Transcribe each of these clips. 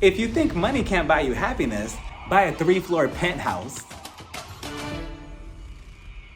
If you think money can't buy you happiness, buy a 3-floor penthouse.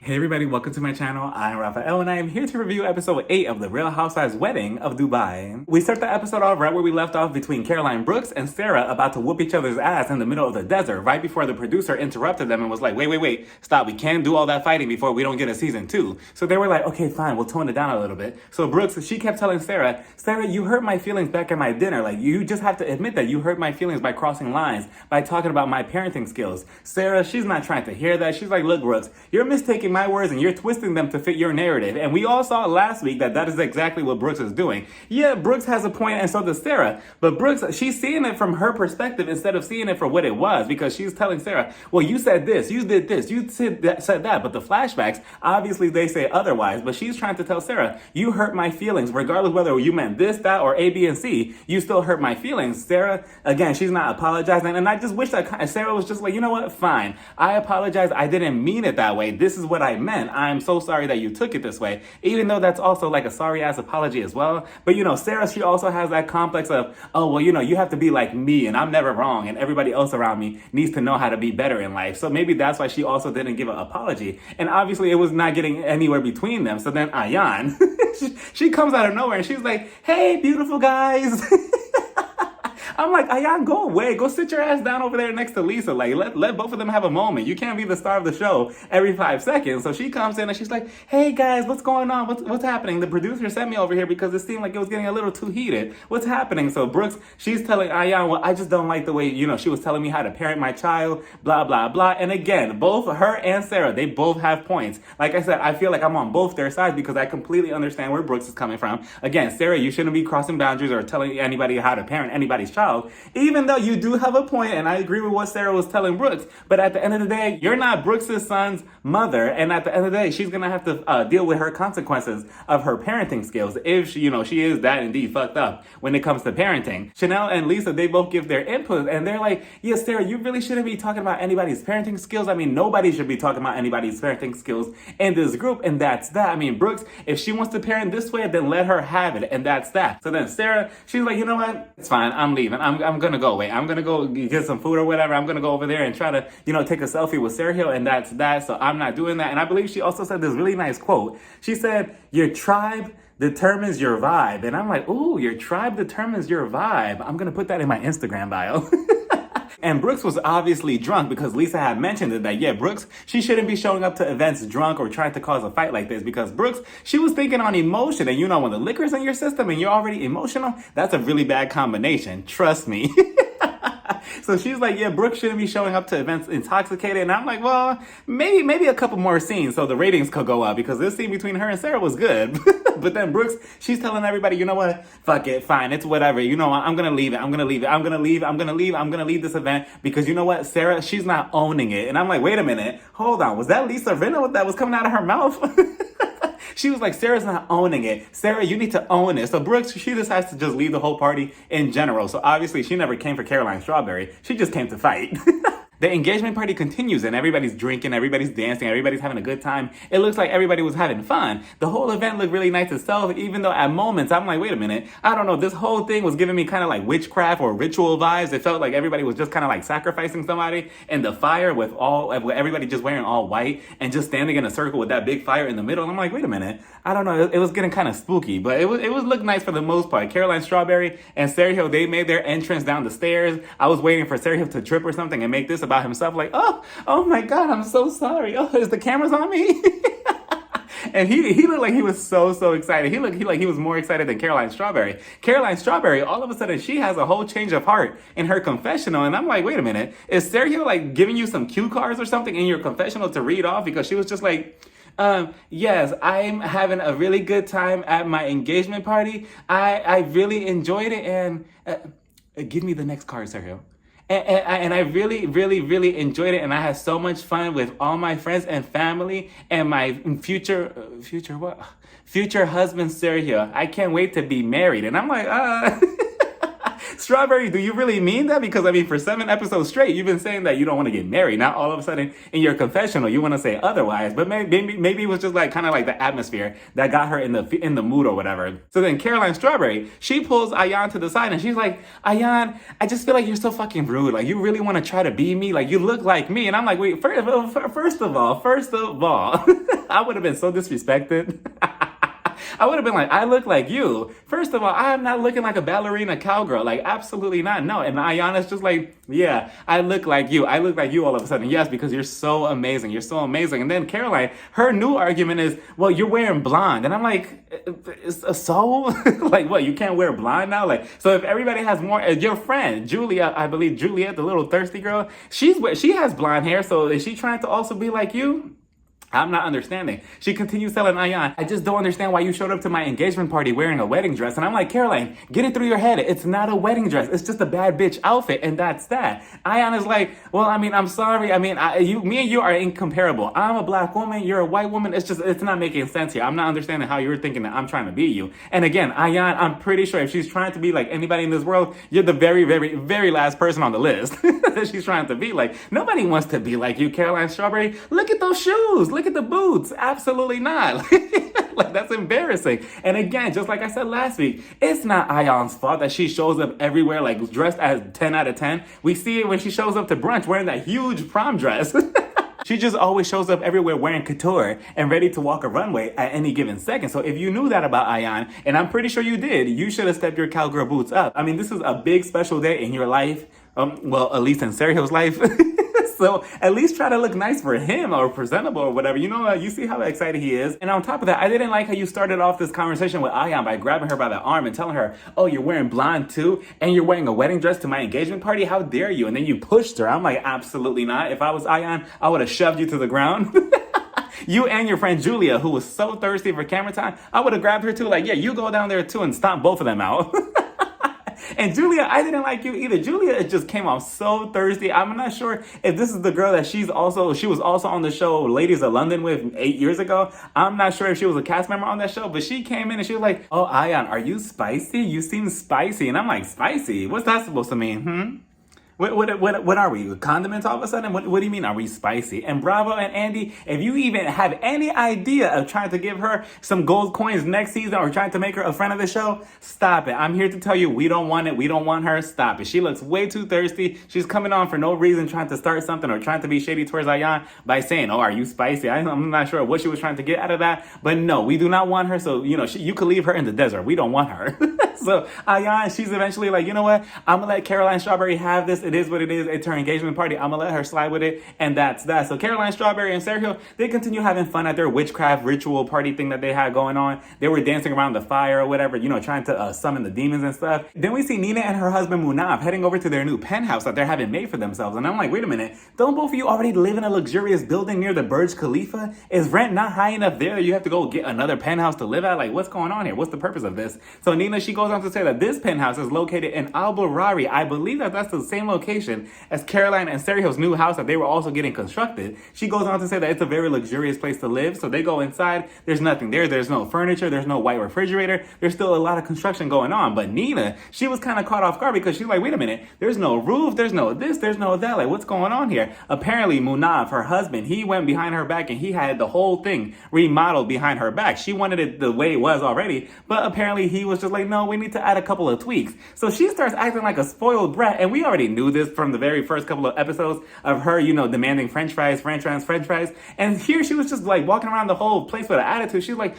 Hey everybody, welcome to my channel. I'm Raphael and I am here to review episode 8 of the Real Housewives wedding of Dubai. We start the episode off right where we left off between Caroline Brooks and Sarah about to whoop each other's ass in the middle of the desert right before the producer interrupted them and was like, wait, stop, we can't do all that fighting before we don't get a season 2. So they were like, okay, fine, we'll tone it down a little bit. So Brooks, she kept telling Sarah, you hurt my feelings back at my dinner. Like, you just have to admit that you hurt my feelings by crossing lines, by talking about my parenting skills. Sarah, she's not trying to hear that. She's like, look, Brooks, you're mistaking my words and you're twisting them to fit your narrative. And we all saw last week that is exactly what Brooks is doing. Yeah, Brooks has a point and so does Sarah. But Brooks, she's seeing it from her perspective instead of seeing it for what it was, because she's telling Sarah, well, you said this, you did this, you said that. But the flashbacks, obviously they say otherwise. But she's trying to tell Sarah, you hurt my feelings. Regardless whether you meant this, that, or A, B, and C, you still hurt my feelings. Sarah, again, she's not apologizing. And I just wish that Sarah was just like, you know what, fine. I apologize. I didn't mean it that way. This is what I meant. I'm so sorry that you took it this way, even though that's also like a sorry ass apology as well. But Sarah, she also has that complex of, oh, well, you have to be like me and I'm never wrong and everybody else around me needs to know how to be better in life. So maybe that's why she also didn't give an apology. And obviously it was not getting anywhere between them. So then Ayan, she comes out of nowhere and she's like, hey, beautiful guys. I'm like, Ayan, go away. Go sit your ass down over there next to Lisa. Like, let both of them have a moment. You can't be the star of the show every 5 seconds. So she comes in and she's like, hey guys, what's going on? What's happening? The producer sent me over here because it seemed like it was getting a little too heated. What's happening? So Brooks, she's telling Ayan, well, I just don't like the way, she was telling me how to parent my child, blah, blah, blah. And again, both her and Sarah, they both have points. Like I said, I feel like I'm on both their sides because I completely understand where Brooks is coming from. Again, Sarah, you shouldn't be crossing boundaries or telling anybody how to parent anybody's child. Even though you do have a point, and I agree with what Sarah was telling Brooks, but at the end of the day, you're not Brooks' son's mother, and at the end of the day, she's gonna have to deal with her consequences of her parenting skills if she is that indeed fucked up when it comes to parenting. Chanel and Lisa, they both give their input, and they're like, yeah, Sarah, you really shouldn't be talking about anybody's parenting skills. I mean, nobody should be talking about anybody's parenting skills in this group, and that's that. I mean, Brooks, if she wants to parent this way, then let her have it, and that's that. So then Sarah, she's like, you know what? It's fine. I'm leaving. I'm gonna go away. I'm gonna go get some food or whatever. I'm gonna go over there and try to, take a selfie with Sergio, and that's that. So I'm not doing that. And I believe she also said this really nice quote. She said, your tribe determines your vibe. And I'm like, ooh, your tribe determines your vibe. I'm gonna put that in my Instagram bio. And Brooks was obviously drunk because Lisa had mentioned it that, yeah, Brooks, she shouldn't be showing up to events drunk or trying to cause a fight like this, because Brooks, she was thinking on emotion. And when the liquor's in your system and you're already emotional, that's a really bad combination. Trust me. So she's like, yeah, Brooke shouldn't be showing up to events intoxicated. And I'm like, well, maybe a couple more scenes so the ratings could go up, because this scene between her and Sarah was good. But then Brooks, she's telling everybody, you know what? Fuck it, fine, it's whatever. I'm going to leave it. I'm going to leave this event because you know what? Sarah, she's not owning it. And I'm like, wait a minute. Hold on. Was that Lisa Rinna that was coming out of her mouth? She was like, Sarah's not owning it. Sarah, you need to own it. So Brooks, she decides to just leave the whole party in general. So obviously she never came for Caroline Strawberry. She just came to fight. The engagement party continues and everybody's drinking, everybody's dancing, everybody's having a good time. It looks like everybody was having fun. The whole event looked really nice itself, even though at moments I'm like, wait a minute, I don't know, this whole thing was giving me kind of like witchcraft or ritual vibes. It felt like everybody was just kind of like sacrificing somebody in the fire with everybody just wearing all white and just standing in a circle with that big fire in the middle. And I'm like, wait a minute, I don't know, it was getting kind of spooky, but it was looked nice for the most part. Caroline Strawberry and Sergio, they made their entrance down the stairs. I was waiting for Sergio to trip or something and make this about himself, like, oh my God, I'm so sorry. Oh, is the cameras on me? And he looked like he was so excited. He looked like he was more excited than Caroline Strawberry. Caroline Strawberry, all of a sudden, she has a whole change of heart in her confessional. And I'm like, wait a minute. Is Sergio like giving you some cue cards or something in your confessional to read off? Because she was just like, yes, I'm having a really good time at my engagement party. I really enjoyed it. And give me the next card, Sergio. And I really enjoyed it, and I had so much fun with all my friends and family and my future husband Sergio. I can't wait to be married. And I'm like, Strawberry, do you really mean that? Because I mean, for 7 episodes straight, you've been saying that you don't want to get married. Now all of a sudden in your confessional, you want to say otherwise. But maybe it was just like kind of like the atmosphere that got her in the mood or whatever. So then Caroline Strawberry, she pulls Ayan to the side and she's like, Ayan, I just feel like you're so fucking rude. Like you really want to try to be me? Like you look like me. And I'm like, wait, first of all, I would have been so disrespected. I would have been like, I look like you. First of all, I'm not looking like a ballerina cowgirl. Like, absolutely not. No. And Ayana's just like, yeah, I look like you. I look like you all of a sudden. Yes, because you're so amazing. You're so amazing. And then Caroline, her new argument is, well, you're wearing blonde. And I'm like, so? Like, what? You can't wear blonde now? Like, so if everybody has more, your friend, Julia, I believe Juliet, the little thirsty girl, she has blonde hair. So is she trying to also be like you? I'm not understanding. She continues telling Ayan, I just don't understand why you showed up to my engagement party wearing a wedding dress. And I'm like, Caroline, get it through your head. It's not a wedding dress. It's just a bad bitch outfit. And that's that. Ayan is like, well, I mean, I'm sorry. I mean, me and you are incomparable. I'm a black woman. You're a white woman. It's not making sense here. I'm not understanding how you're thinking that I'm trying to be you. And again, Ayan, I'm pretty sure if she's trying to be like anybody in this world, you're the very, very, very last person on the list that she's trying to be like. Nobody wants to be like you, Caroline Strawberry. Look at those shoes. Look at the boots. Absolutely not. Like, that's embarrassing. And again, just like I said last week, it's not Ayan's fault that she shows up everywhere like dressed as 10 out of 10. We see it when she shows up to brunch wearing that huge prom dress. She just always shows up everywhere wearing couture and ready to walk a runway at any given second. So if you knew that about Ayan, and I'm pretty sure you did, you should have stepped your cowgirl boots up. I mean, this is a big special day in your life. Well, at least in Sergio's life. So at least try to look nice for him or presentable or whatever. You know, you see how excited he is. And on top of that, I didn't like how you started off this conversation with Ayan by grabbing her by the arm and telling her, oh, you're wearing blonde too? And you're wearing a wedding dress to my engagement party? How dare you? And then you pushed her. I'm like, absolutely not. If I was Ayan, I would have shoved you to the ground. You and your friend Julia, who was so thirsty for camera time, I would have grabbed her too. Like, yeah, you go down there too and stomp both of them out. And Julia, I didn't like you either. Julia, it just came off so thirsty. I'm not sure if this is the girl that she was also on the show Ladies of London with 8 years ago. I'm not sure if she was a cast member on that show, but she came in and she was like, oh, Ayan, are you spicy? You seem spicy. And I'm like, spicy? What's that supposed to mean? What are we? Condiments all of a sudden? What do you mean, are we spicy? And Bravo and Andy, if you even have any idea of trying to give her some gold coins next season or trying to make her a friend of the show, stop it. I'm here to tell you, we don't want it. We don't want her. Stop it. She looks way too thirsty. She's coming on for no reason, trying to start something or trying to be shady towards Ayan by saying, oh, are you spicy? I'm not sure what she was trying to get out of that. But no, we do not want her. So, you know, you could leave her in the desert. We don't want her. So Ayan, she's eventually like, you know what? I'm going to let Caroline Strawberry have this. It is what it is. It's her engagement party. I'm going to let her slide with it. And that's that. So Caroline Strawberry and Sergio, they continue having fun at their witchcraft ritual party thing that they had going on. They were dancing around the fire or whatever, you know, trying to summon the demons and stuff. Then we see Nina and her husband Munaf heading over to their new penthouse that they're having made for themselves. And I'm like, wait a minute. Don't both of you already live in a luxurious building near the Burj Khalifa? Is rent not high enough there that you have to go get another penthouse to live at? Like, what's going on here? What's the purpose of this? So Nina, she goes on to say that this penthouse is located in Al Barari. I believe that that's the same location as Caroline and Sergio's new house that they were also getting constructed. She goes on to say that it's a very luxurious place to live. So they go inside. There's nothing there. There's no furniture. There's no white refrigerator. There's still a lot of construction going on. But Nina, she was kind of caught off guard because she's like, wait a minute. There's no roof. There's no this. There's no that. Like, what's going on here? Apparently, Munaf, her husband, he went behind her back and he had the whole thing remodeled behind her back. She wanted it the way it was already. But apparently, he was just like, no, we need to add a couple of tweaks. So she starts acting like a spoiled brat. And we already knew this from the very first couple of episodes of her, you know, demanding french fries. And here she was just like walking around the whole place with an attitude. She's like,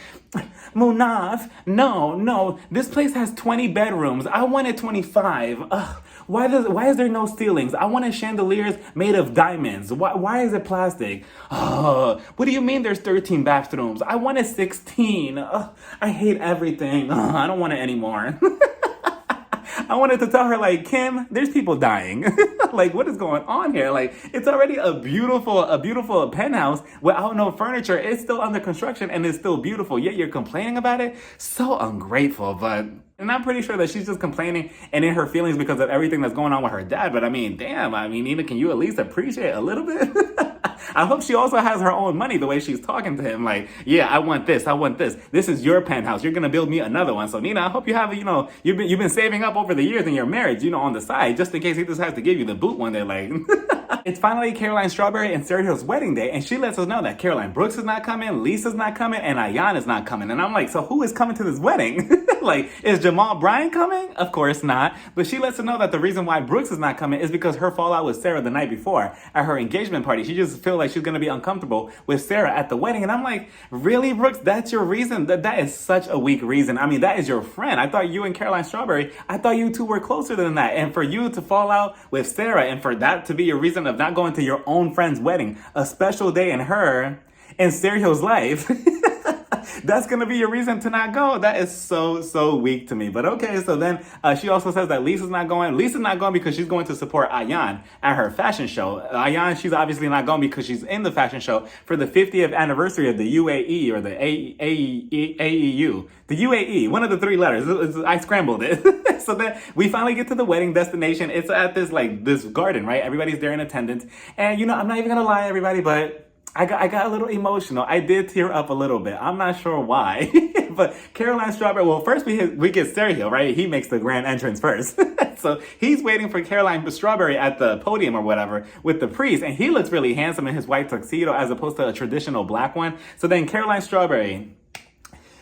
Munaf, no, this place has 20 bedrooms. I wanted 25. Ugh. Why is there no ceilings? I wanted chandeliers made of diamonds. Why is it plastic? What do you mean there's 13 bathrooms? I wanted 16. I hate everything. I don't want it anymore. I wanted to tell her, like, Kim, there's people dying. Like, what is going on here? Like, it's already a beautiful penthouse without no furniture. It's still under construction and it's still beautiful. Yet you're complaining about it? So ungrateful, but... And I'm pretty sure that she's just complaining and in her feelings because of everything that's going on with her dad. But I mean, damn, Nina, can you at least appreciate a little bit? I hope she also has her own money the way she's talking to him. Like, yeah, I want this. I want this. This is your penthouse. You're going to build me another one. So Nina, I hope you have, you've been saving up over the years in your marriage, on the side, just in case he decides to give you the boot one day. Like, it's finally Caroline Strawberry and Sergio's wedding day. And she lets us know that Caroline Brooks is not coming, Lisa's not coming, and Ayan is not coming. And I'm like, so who is coming to this wedding? Like, is Jamal Bryan coming? Of course not. But she lets us know that the reason why Brooks is not coming is because her fallout with Sarah the night before at her engagement party. She just feels like she's going to be uncomfortable with Sarah at the wedding. And I'm like, really, Brooks? That's your reason? That is such a weak reason. I mean, that is your friend. I thought you and Caroline Strawberry, I thought you two were closer than that. And for you to fall out with Sarah and for that to be your reason of not going to your own friend's wedding, a special day in her and Sergio's life, that's going to be your reason to not go. That is so weak to me. But okay, so then she also says that Lisa's not going. Lisa's not going because she's going to support Ayan at her fashion show. Ayan, she's obviously not going because she's in the fashion show for the 50th anniversary of the UAE or the AEU. The UAE, one of the three letters. I scrambled it. So then we finally get to the wedding destination. It's at this garden, right? Everybody's there in attendance. And I'm not even going to lie, everybody, but I got a little emotional. I did tear up a little bit. I'm not sure why. But Caroline Strawberry, well, first we get Sergio, right? He makes the grand entrance first. So he's waiting for Caroline Strawberry at the podium or whatever with the priest. And he looks really handsome in his white tuxedo as opposed to a traditional black one. So then Caroline Strawberry,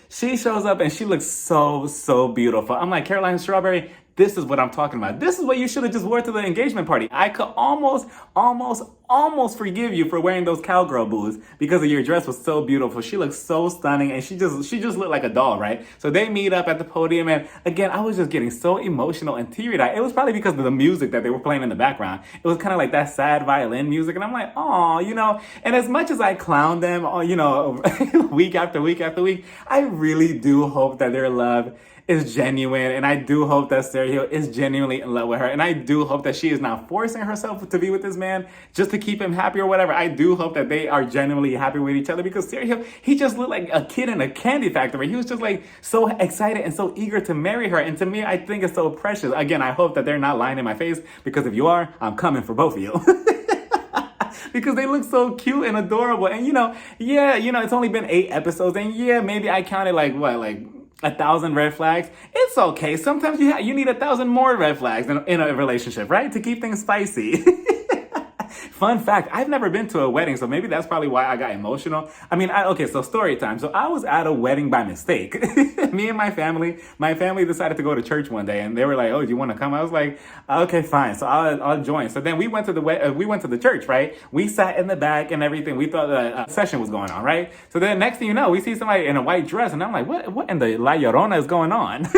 she shows up and she looks so beautiful. I'm like, Caroline Strawberry, this is what I'm talking about. This is what you should have just wore to the engagement party. I could almost forgive you for wearing those cowgirl boots because of your dress was so beautiful. She looks so stunning and she just looked like a doll, right? So they meet up at the podium and again, I was just getting so emotional and teary-eyed. It was probably because of the music that they were playing in the background. It was kind of like that sad violin music and I'm like, oh, and as much as I clown them, week after week after week, I really do hope that their love is genuine, and I do hope that Sergio is genuinely in love with her, and I do hope that she is not forcing herself to be with this man just to keep him happy or whatever. I do hope that they are genuinely happy with each other because Sergio, he just looked like a kid in a candy factory. He was just like so excited and so eager to marry her, and to me, I think it's so precious. Again, I hope that they're not lying in my face because if you are, I'm coming for both of you. Because they look so cute and adorable, and it's only been 8 episodes, and yeah, maybe I counted like 1,000 red flags. It's okay. Sometimes you need 1,000 more red flags in a relationship, right? To keep things spicy. Fun fact, I've never been to a wedding, so maybe that's probably why I got emotional. I mean, okay, so story time. So I was at a wedding by mistake. Me and my family decided to go to church one day, and they were like, "Oh, do you want to come?" I was like, "Okay, fine." So I'll join. So then we went to the church, right? We sat in the back and everything. We thought a session was going on, right? So then next thing you know, we see somebody in a white dress, and I'm like, "What in the La Llorona is going on?"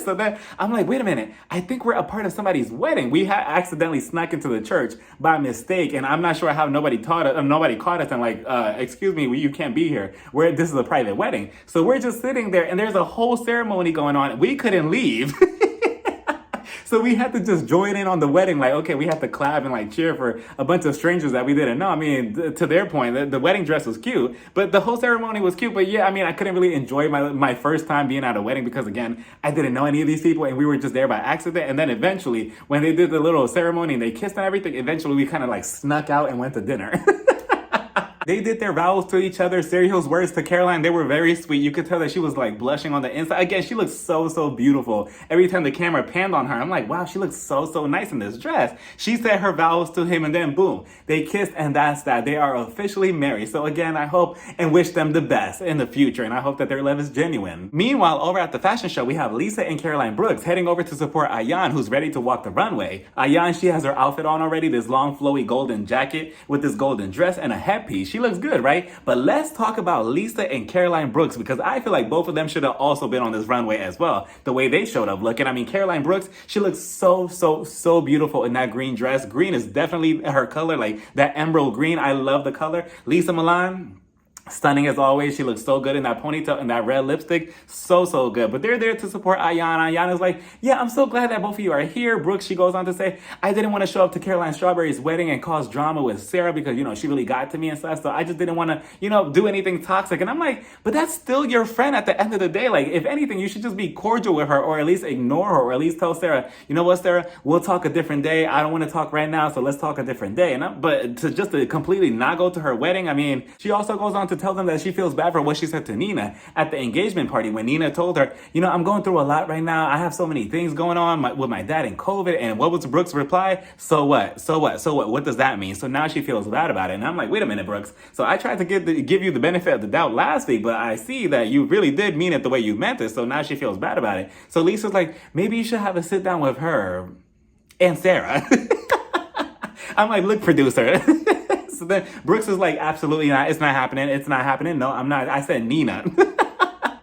So then I'm like, wait a minute. I think we're a part of somebody's wedding. We had accidentally snuck into the church by mistake. And I'm not sure how nobody caught us and like, excuse me, you can't be here. This is a private wedding. So we're just sitting there and there's a whole ceremony going on. We couldn't leave. So we had to just join in on the wedding. Like, okay, we had to clap and like cheer for a bunch of strangers that we didn't know. I mean, to their point, the wedding dress was cute, but the whole ceremony was cute. But yeah, I mean, I couldn't really enjoy my first time being at a wedding because again, I didn't know any of these people and we were just there by accident. And then eventually when they did the little ceremony and they kissed and everything, eventually we kind of like snuck out and went to dinner. They did their vows to each other. Sergio's words to Caroline, they were very sweet. You could tell that she was like blushing on the inside. Again, she looked so beautiful. Every time the camera panned on her, I'm like, wow, she looks so nice in this dress. She said her vows to him and then boom, they kissed and that's that. They are officially married. So again, I hope and wish them the best in the future and I hope that their love is genuine. Meanwhile, over at the fashion show, we have Lisa and Caroline Brooks heading over to support Ayan, who's ready to walk the runway. Ayan, she has her outfit on already, this long flowy golden jacket with this golden dress and a headpiece. She looks good, right? But let's talk about Lisa and Caroline Brooks because I feel like both of them should have also been on this runway as well. The way they showed up looking. I mean, Caroline Brooks, she looks so beautiful in that green dress. Green is definitely her color, like that emerald green. I love the color. Lisa Milan, Stunning as always. She looks so good in that ponytail and that red lipstick. So good. But they're there to support Ayan. Ayan is like, yeah, I'm so glad that both of you are here. Brooke, she goes on to say, I didn't want to show up to Caroline Strawberry's wedding and cause drama with Sarah because, she really got to me and stuff. So I just didn't want to, do anything toxic. And I'm like, but that's still your friend at the end of the day. Like, if anything, you should just be cordial with her or at least ignore her or at least tell Sarah, you know what, Sarah, we'll talk a different day. I don't want to talk right now. So let's talk a different day. But to completely not go to her wedding, I mean, she also goes on to tell them that she feels bad for what she said to Nina at the engagement party when Nina told her, I'm going through a lot right now. I have so many things going on with my dad and COVID. And what was Brooke's reply? So what? So what? So what? What does that mean? So now she feels bad about it. And I'm like, wait a minute, Brooks. So I tried to give you the benefit of the doubt last week, but I see that you really did mean it the way you meant it. So now she feels bad about it. So Lisa's like, maybe you should have a sit down with her and Sarah. I'm like, look, producer. So then Brooks is like, absolutely not. It's not happening. It's not happening. No, I'm not. I said Nina.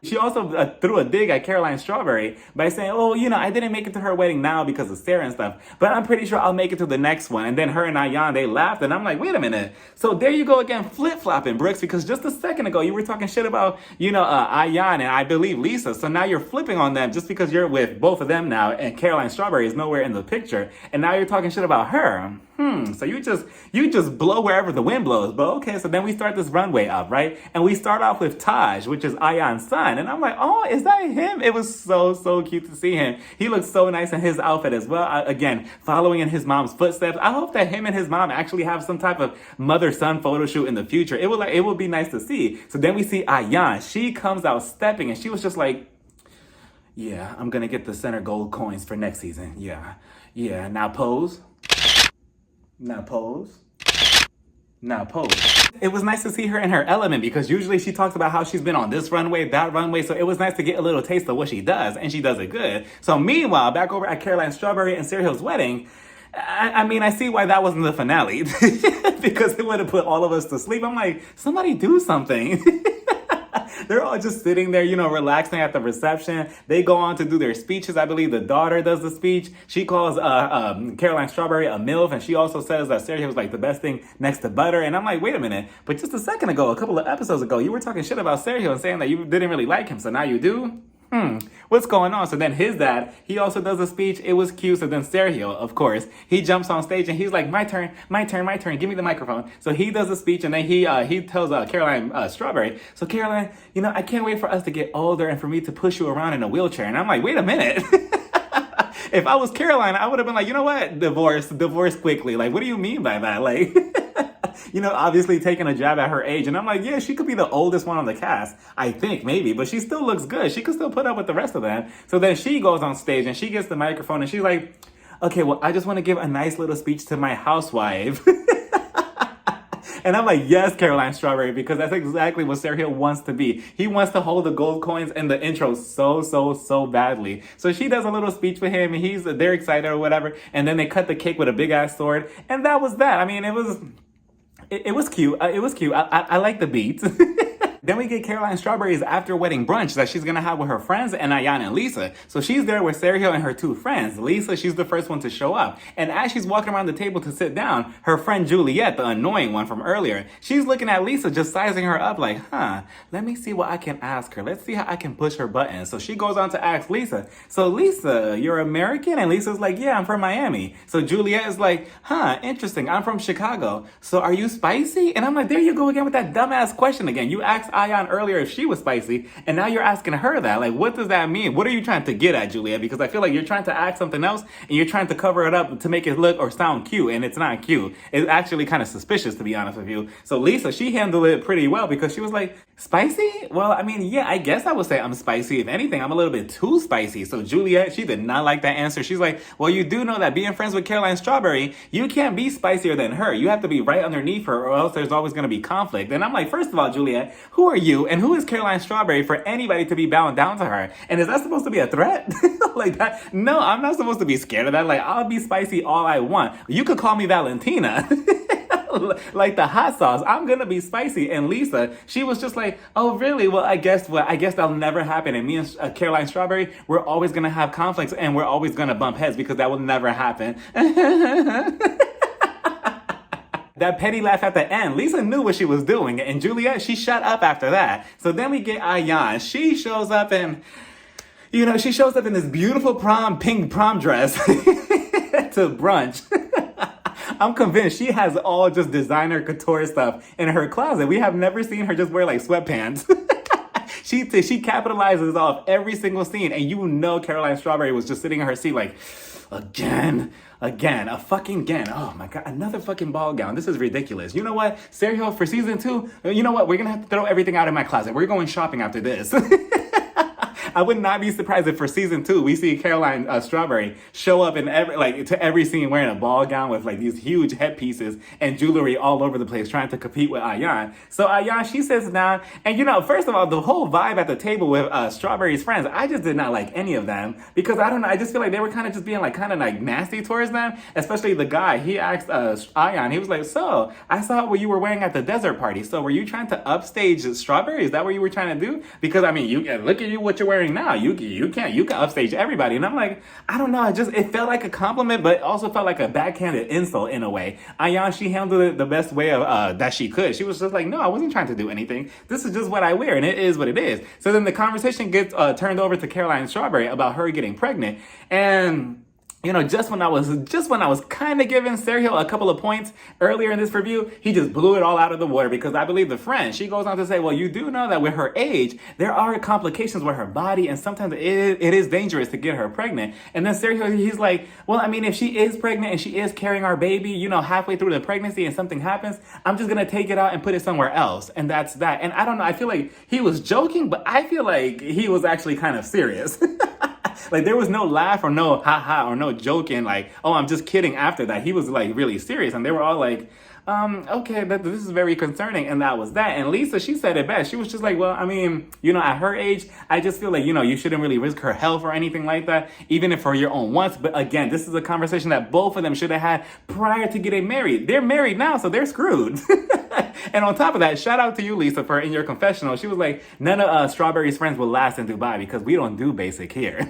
She also threw a dig at Caroline Strawberry by saying, oh, I didn't make it to her wedding now because of Sarah and stuff, but I'm pretty sure I'll make it to the next one. And then her and Ayan, they laughed. And I'm like, wait a minute. So there you go again, flip-flopping, Brooks, because just a second ago, you were talking shit about, Ayan and I believe Lisa. So now you're flipping on them just because you're with both of them now and Caroline Strawberry is nowhere in the picture. And now you're talking shit about her. So you just blow wherever the wind blows. But okay, so then we start this runway up, right? And we start off with Taj, which is Ayan's son. And I'm like, oh, is that him? It was so cute to see him. He looks so nice in his outfit as well. Again, following in his mom's footsteps. I hope that him and his mom actually have some type of mother-son photo shoot in the future. It would be nice to see. So then we see Ayan. She comes out stepping and she was just like, yeah, I'm going to get the center gold coins for next season. Yeah. Now pose. Now pose. Now pose. It was nice to see her in her element because usually she talks about how she's been on this runway, that runway. So it was nice to get a little taste of what she does, and she does it good. So meanwhile, back over at Caroline Strawberry and Sarah Hill's wedding, I mean, I see why that wasn't the finale because it would have put all of us to sleep. I'm like, somebody do something. They're all just sitting there, relaxing at the reception. They go on to do their speeches. I believe the daughter does the speech. She calls Caroline Strawberry a MILF, and she also says that Sarah was like the best thing next to butter. And I'm like, wait a minute. But just a second ago, a couple of episodes ago, you were talking shit about Sergio and saying that you didn't really like him. So now you do? What's going on? So then his dad, he also does a speech. It was cute. So then Sergio, of course, he jumps on stage and he's like, my turn. Give me the microphone. So he does a speech and then he tells Caroline Strawberry, so Caroline, I can't wait for us to get older and for me to push you around in a wheelchair. And I'm like, wait a minute. If I was Caroline, I would have been like, you know what? Divorce quickly. Like, what do you mean by that? Like, obviously taking a jab at her age. And I'm like, yeah, she could be the oldest one on the cast. I think maybe, but she still looks good. She could still put up with the rest of them. So then she goes on stage and she gets the microphone and she's like, okay, well, I just want to give a nice little speech to my housewife. And I'm like, yes, Caroline Strawberry, because that's exactly what Sergio wants to be. He wants to hold the gold coins in the intro so badly. So she does a little speech with him, and they're excited or whatever, and then they cut the cake with a big ass sword, and that was that. I mean, it was cute. It was cute. I like the beats. Then we get Caroline Strawberry's after wedding brunch that she's gonna have with her friends and Ayan and Lisa. So she's there with Sergio and her two friends. Lisa, she's the first one to show up. And as she's walking around the table to sit down, her friend Juliet, the annoying one from earlier, she's looking at Lisa, just sizing her up like, let me see what I can ask her. Let's see how I can push her buttons. So she goes on to ask Lisa, so Lisa, you're American? And Lisa's like, yeah, I'm from Miami. So Juliet is like, interesting. I'm from Chicago. So are you spicy? And I'm like, there you go again with that dumbass question again. You asked Ayan earlier if she was spicy, and now you're asking her that. Like, what does that mean? What are you trying to get at, Juliet? Because I feel like you're trying to ask something else, and you're trying to cover it up to make it look or sound cute, and it's not cute. It's actually kind of suspicious, to be honest with you. So Lisa, she handled it pretty well because she was like, spicy? Well, I mean, yeah, I guess I would say I'm spicy. If anything, I'm a little bit too spicy. So Juliet, she did not like that answer. She's like, well, you do know that being friends with Caroline Strawberry, you can't be spicier than her. You have to be right underneath her, or else there's always going to be conflict. And I'm like, first of all, Juliet, who are you and who is Caroline Strawberry for anybody to be bowing down to her? And is that supposed to be a threat? Like that? No, I'm not supposed to be scared of that. Like, I'll be spicy all I want. You could call me Valentina. Like the hot sauce. I'm gonna be spicy. And Lisa, she was just like, oh really? Well, I guess that'll never happen. And me and Caroline Strawberry, we're always gonna have conflicts and we're always gonna bump heads because that will never happen. That petty laugh at the end, Lisa knew what she was doing, and Juliet, she shut up after that. So then we get Ayan. She shows up in, she shows up in this beautiful pink prom dress to brunch. I'm convinced she has all just designer couture stuff in her closet. We have never seen her just wear like sweatpants. She capitalizes off every single scene, and Caroline Strawberry was just sitting in her seat like, again, oh my God, another fucking ball gown. This is ridiculous. You know what, Sergio, for season 2, you know what, we're gonna have to throw everything out in my closet. We're going shopping after this. I would not be surprised if for season 2 we see Caroline Strawberry show up in every scene wearing a ball gown with like these huge headpieces and jewelry all over the place, trying to compete with Ayan. So Ayan, she sits down, and first of all, the whole vibe at the table with Strawberry's friends, I just did not like any of them, because I don't know, I just feel like they were kind of just being like kind of like nasty towards them, especially the guy. He asked Ayan, he was like, so I saw what you were wearing at the desert party. So were you trying to upstage Strawberry? Is that what you were trying to do? Because I mean, you look at you, what you're wearing now. You can upstage everybody. And I'm like, I don't know. It felt like a compliment, but also felt like a backhanded insult in a way. Ayan, she handled it the best way that she could. She was just like, no, I wasn't trying to do anything. This is just what I wear, and it is what it is. So then the conversation gets turned over to Caroline Strawberry about her getting pregnant. And just when I was kind of giving Sergio a couple of points earlier in this review, he just blew it all out of the water, because I believe the friend, she goes on to say, well, you do know that with her age, there are complications with her body, and sometimes it is dangerous to get her pregnant. And then Sergio, he's like, well, I mean, if she is pregnant and she is carrying our baby, halfway through the pregnancy and something happens, I'm just going to take it out and put it somewhere else. And that's that. And I don't know, I feel like he was joking, but I feel like he was actually kind of serious. Like, there was no laugh or no ha-ha or no joking like, oh, I'm just kidding after that. He was like really serious, and they were all like, okay, this is very concerning, and that was that. And Lisa, she said it best. She was just like, well, I mean, at her age, I just feel like, you shouldn't really risk her health or anything like that, even if for your own wants. But again, this is a conversation that both of them should have had prior to getting married. They're married now, so they're screwed. And on top of that, shout out to you, Lisa, for in your confessional, she was like, none of Strawberry's friends will last in Dubai because we don't do basic here.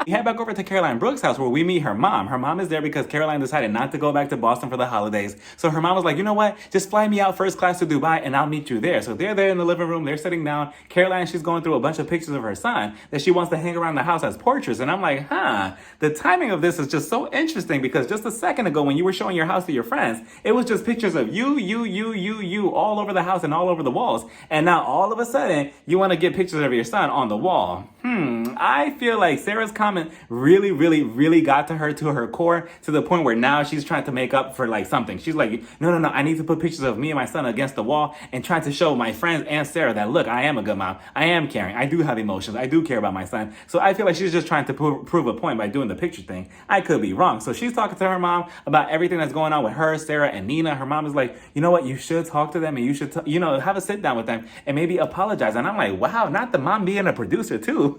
We head back over to Caroline Brooks' house, where we meet her mom. Her mom is there because Caroline decided not to go back to Boston for the holidays. So her mom was like, you know what? Just fly me out first class to Dubai and I'll meet you there. So they're there in the living room. They're sitting down. Caroline, she's going through a bunch of pictures of her son that she wants to hang around the house as portraits. And I'm like, the timing of this is just so interesting, because just a second ago when you were showing your house to your friends, it was just pictures of you all over the house and all over the walls. And now all of a sudden you want to get pictures of your son on the wall. I feel like Sarah's comment really got to her core, to the point where now she's trying to make up for like something. She's like, no, I need to put pictures of me and my son against the wall and trying to show my friends and Sarah that, look, I am a good mom. I am caring. I do have emotions. I do care about my son. So I feel like she's just trying to prove a point by doing the picture thing. I could be wrong. So she's talking to her mom about everything that's going on with her, Sarah, and Nina. Her mom is like, you know what? You should talk to them, and you should, have a sit down with them and maybe apologize. And I'm like, wow, not the mom being a producer too.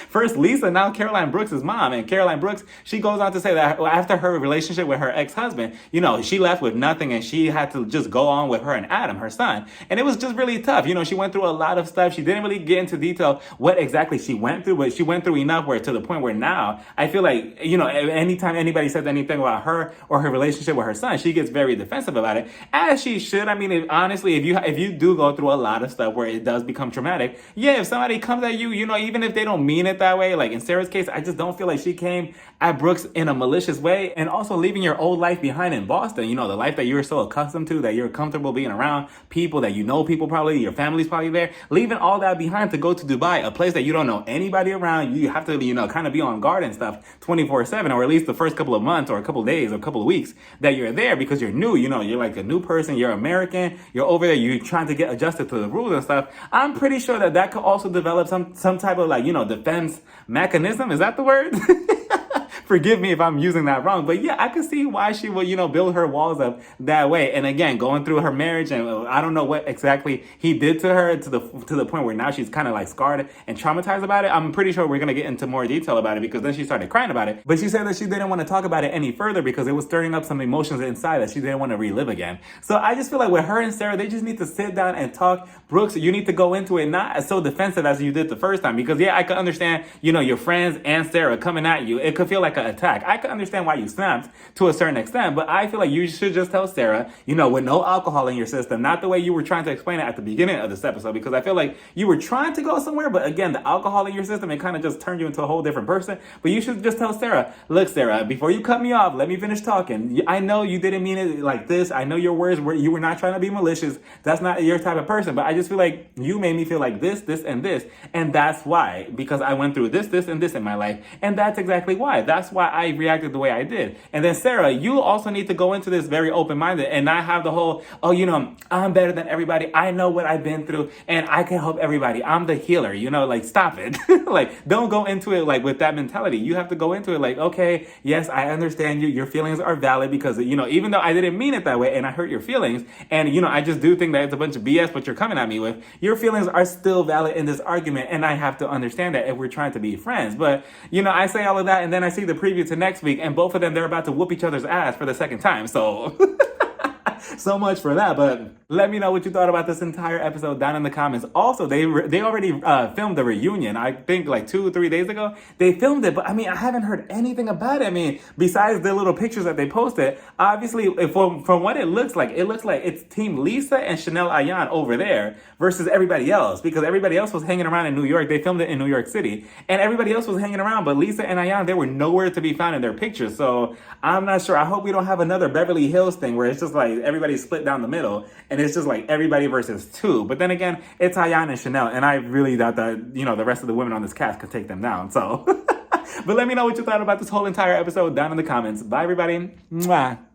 First Lisa, now Caroline Brooks' mom. And Caroline Brooks, she goes on to say that after her relationship with her ex-husband, she left with nothing, and she had to just go on with her and Adam, her son. And it was just really tough. She went through a lot of stuff. She didn't really get into detail what exactly she went through, but she went through enough where, to the point where now I feel like, anytime anybody says anything about her or her relationship with her son, she gets very defensive about it, as she should. I mean, honestly, if you do go through a lot of stuff where it does become traumatic, if somebody comes at you, even if they don't mean it that way, like in Sarah's case, I just don't feel like she came at Brooks in a malicious way. And also leaving your old life behind in Boston, the life that you're so accustomed to, that you're comfortable being around people, that people probably, your family's probably there, leaving all that behind to go to Dubai, a place that you don't know anybody around. You have to, kind of be on guard and stuff 24/7, or at least the first couple of months or a couple of days or a couple of weeks that you're there, because you're new, you're like a new person, you're American, you're over there, you're trying to get adjusted to the rules and stuff. I'm pretty sure that could also develop some type of defense mechanism. Is that the word? Forgive me if I'm using that wrong, but yeah, I could see why she would, build her walls up that way. And again, going through her marriage, and I don't know what exactly he did to her to the point where now she's kind of like scarred and traumatized about it. I'm pretty sure we're gonna get into more detail about it, because then she started crying about it. But she said that she didn't want to talk about it any further because it was stirring up some emotions inside that she didn't want to relive again. So I just feel like with her and Sarah, they just need to sit down and talk. Brooks, you need to go into it not as so defensive as you did the first time, because I could understand, your friends and Sarah coming at you. It could feel like an attack. I can understand why you snapped to a certain extent, but I feel like you should just tell Sarah, with no alcohol in your system, not the way you were trying to explain it at the beginning of this episode, because I feel like you were trying to go somewhere, but again, the alcohol in your system, it kind of just turned you into a whole different person. But you should just tell Sarah, look, Sarah, before you cut me off, let me finish talking. I know you didn't mean it like this. I know your words you were not trying to be malicious. That's not your type of person, but I just feel like you made me feel like this, and this, and that's why, because I went through this, and this in my life, and that's exactly why. That's why I reacted the way I did. And then Sarah, you also need to go into this very open-minded and not have the whole, I'm better than everybody. I know what I've been through and I can help everybody. I'm the healer, like stop it. Like don't go into it like with that mentality. You have to go into it like, okay, yes, I understand you. Your feelings are valid because, even though I didn't mean it that way and I hurt your feelings and, I just do think that it's a bunch of BS what you're coming at me with, your feelings are still valid in this argument and I have to understand that if we're trying to be friends. But, I say all of that and then I see the preview to next week and both of them, they're about to whoop each other's ass for the second time. So... so much for that, but let me know what you thought about this entire episode down in the comments. Also, they already filmed the reunion. I think like 2 or 3 days ago they filmed it, but I haven't heard anything about it. Besides the little pictures that they posted, obviously from what it looks like it's Team Lisa and Chanel Ayan over there versus everybody else, because everybody else was hanging around in New York. They filmed it in New York City and everybody else was hanging around, but Lisa and Ayan, they were nowhere to be found in their pictures. So I'm not sure. I hope we don't have another Beverly Hills thing where it's just like everybody's split down the middle and it's just like everybody versus two. But then again, it's Ayan and Chanel, and I really doubt that the rest of the women on this cast could take them down. So but let me know what you thought about this whole entire episode down in the comments. Bye everybody. Mwah.